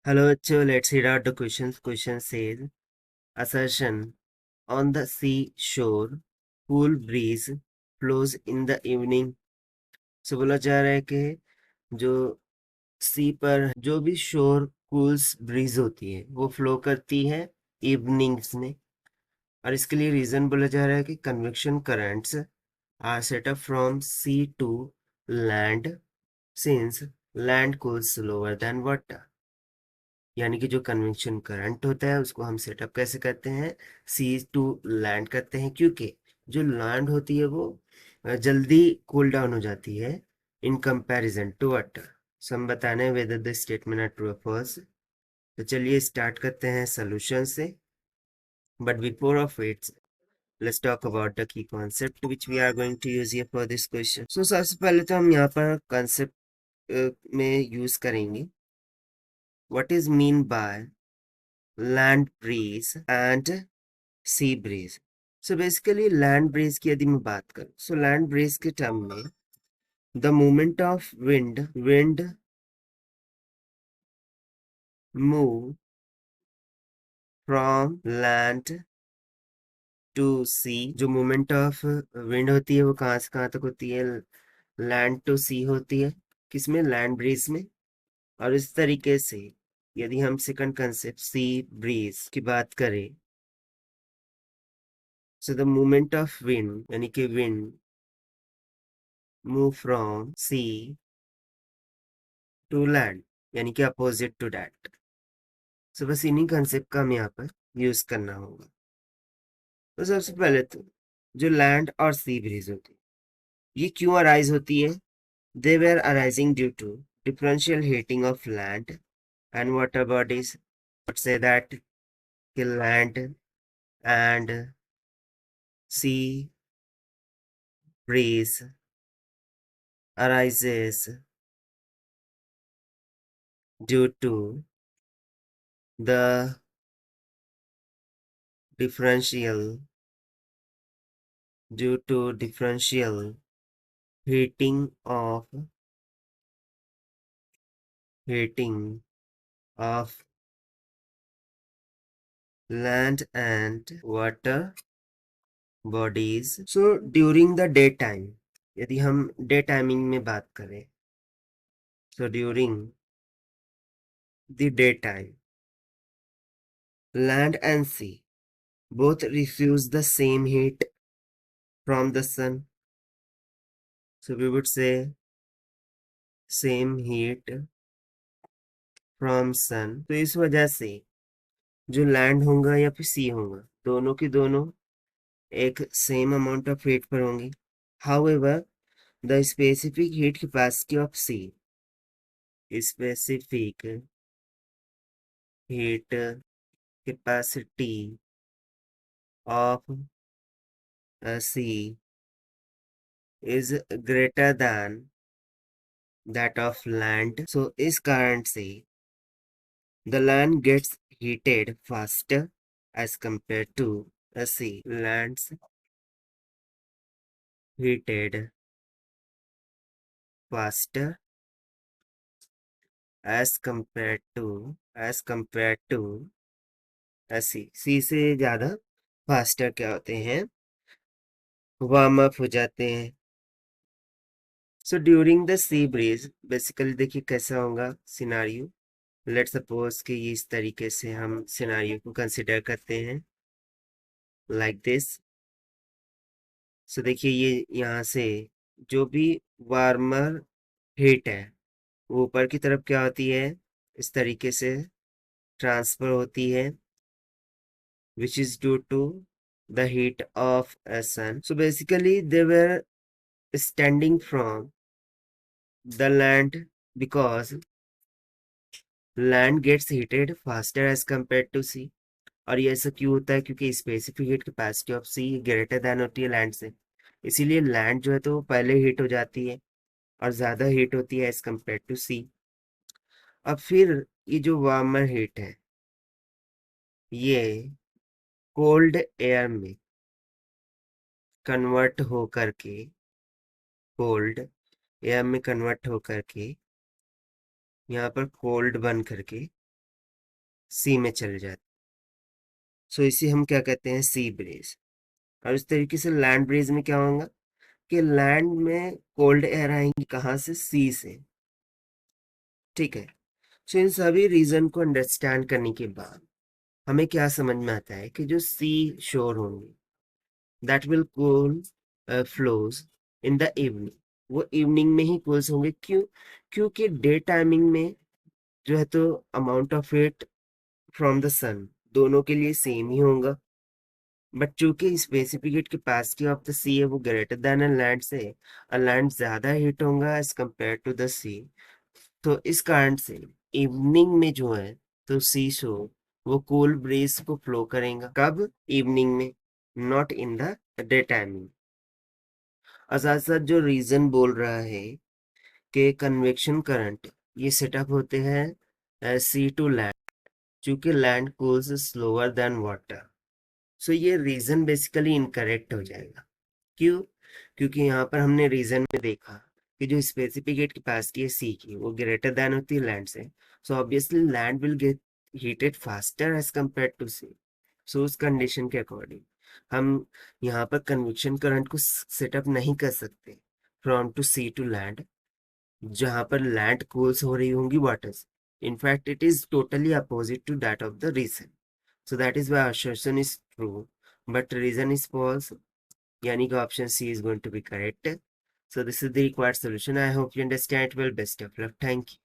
Hello, bachcho, let's read out the questions. Question says, assertion on the sea shore, cool breeze flows in the evening. So बोला जा रहा है कि जो सी पर जो भी शोर कूल्स ब्रीज होती है वो फ्लो करती है इवनिंग्स में। और इसके लिए रीजन बोला जा रहा है कि convection currents are set up from sea to land since land cools slower than water. यानी कि जो कन्वेक्शन करंट होता है उसको हम सेटअप कैसे करते हैं, सी टू लैंड करते हैं, क्योंकि जो लैंड होती है वो जल्दी कूल डाउन हो जाती है in comparison to water. So हम बताने हैं whether the statement are true और फॉल्स। तो चलिए स्टार्ट करते हैं सोल्यूशन से, but before of it let's talk about the key concept which we are going to use here for this question. So सबसे पहले तो हम यहाँ पर concept में यूज करेंगे what is mean by land breeze and sea breeze. So basically land breeze की यदि मैं बात करूं, so land breeze के टर्म में the movement of wind move from land to sea। जो movement of wind होती है वो कहाँ से कहाँ तक होती है, लैंड टू सी होती है, किसमें, लैंड ब्रीज में। और इस तरीके से यदि हम सेकंड कंसेप्ट सी ब्रीज की बात करें, so the movement of wind यानी कि wind move from sea to land, यानी कि अपोजिट टू दैट। सो बस इन्हीं कंसेप्ट का हमें यहाँ पर यूज करना होगा। तो सबसे पहले तो जो लैंड और सी ब्रीज होती है ये क्यों अराइज होती है, they were arising due to differential heating of land and water bodies. So that land and sea breeze arises due to the differential heating of heating of land and water bodies. So during the daytime, यदि हम day timing में बात करें, so during the daytime land and sea both receives the same heat from the sun. So we would say same heat from sun। तो इस वजह से जो लैंड होगा या फिर सी होगा दोनों की दोनों एक सेम अमाउंट ऑफ हीट पर होंगी। However the specific heat capacity of sea, specific heat capacity of sea is greater than that of land. So इस कारण से the land gets heated faster as compared to a sea। lands heated faster as compared to सी से ज्यादा faster क्या होते हैं, warm up हो जाते हैं। So during the sea breeze basically देखिए कैसा होगा सिनारियो। लेट सपोज कि इस तरीके से हम सिनारियो को कंसिडर करते हैं लाइक दिस। सो देखिए ये यहाँ से जो भी वार्मर हीट है वो ऊपर की तरफ क्या होती है, इस तरीके से ट्रांसफर होती है, which is due to the heat of a sun. So basically they were standing from the land because land gets heated faster as compared to sea। और ये ऐसा क्यों होता है, क्योंकि specific heat capacity of sea greater than होती है land से, इसीलिए लैंड जो है तो पहले हीट हो जाती है और ज्यादा हीट होती है एज कम्पेयर टू सी। अब फिर ये जो वार्मर हीट है ये कोल्ड एयर में कन्वर्ट हो करके, कोल्ड एयर में कन्वर्ट हो करके यहाँ पर कोल्ड बन करके सी में चले जाते। सो इसे हम क्या कहते हैं, सी ब्रीज। और इस तरीके से लैंड ब्रीज में क्या होगा कि लैंड में कोल्ड एयर आएंगी कहाँ से, सी से। ठीक है। सो इन सभी रीजन को अंडरस्टैंड करने के बाद हमें क्या समझ में आता है कि जो सी शोर होंगे that will cool flows in the evening, वो इवनिंग में ही कूल्स होंगे। क्यों? क्योंकि डे टाइमिंग में जो है तो amount of heat from the sun दोनों के लिए सेम ही होगा, बट चूंकि specific capacity of the sea है वो ग्रेटर देन अ लैंड से, अ लैंड ज्यादा हीट होगा as compare to the sea. तो इस कारण से इवनिंग में जो है तो सी शो वो कूल ब्रीज को फ्लो करेगा। कब? इवनिंग में, not in the day timing. और साथ साथ जो रीजन बोल रहा है कि कन्वेक्शन करंट ये सेटअप होते हैं सी टू लैंड, चूंकि land cools slower than water. So ये रीजन बेसिकली इनकरेक्ट हो जाएगा। क्यों? क्योंकि यहाँ पर हमने रीजन में देखा कि जो स्पेसिफिक कैपेसिटी है सी की वो ग्रेटर देन होती है लैंड से। So obviously land will get heated faster as compare to sea. So उस कंडीशन के अकॉर्डिंग हम यहाँ पर कन्वेक्शन करंट को सेटअप नहीं कर सकते from to sea to land, जहाँ पर लैंड कूल्स हो रही होंगी वाटर से। In fact it is totally opposite to that of the region. So that is why assertion is true, but reason is false. Yani ki option C is going to be correct. So this is the required solution. I hope you understand well. Best of luck. Thank you.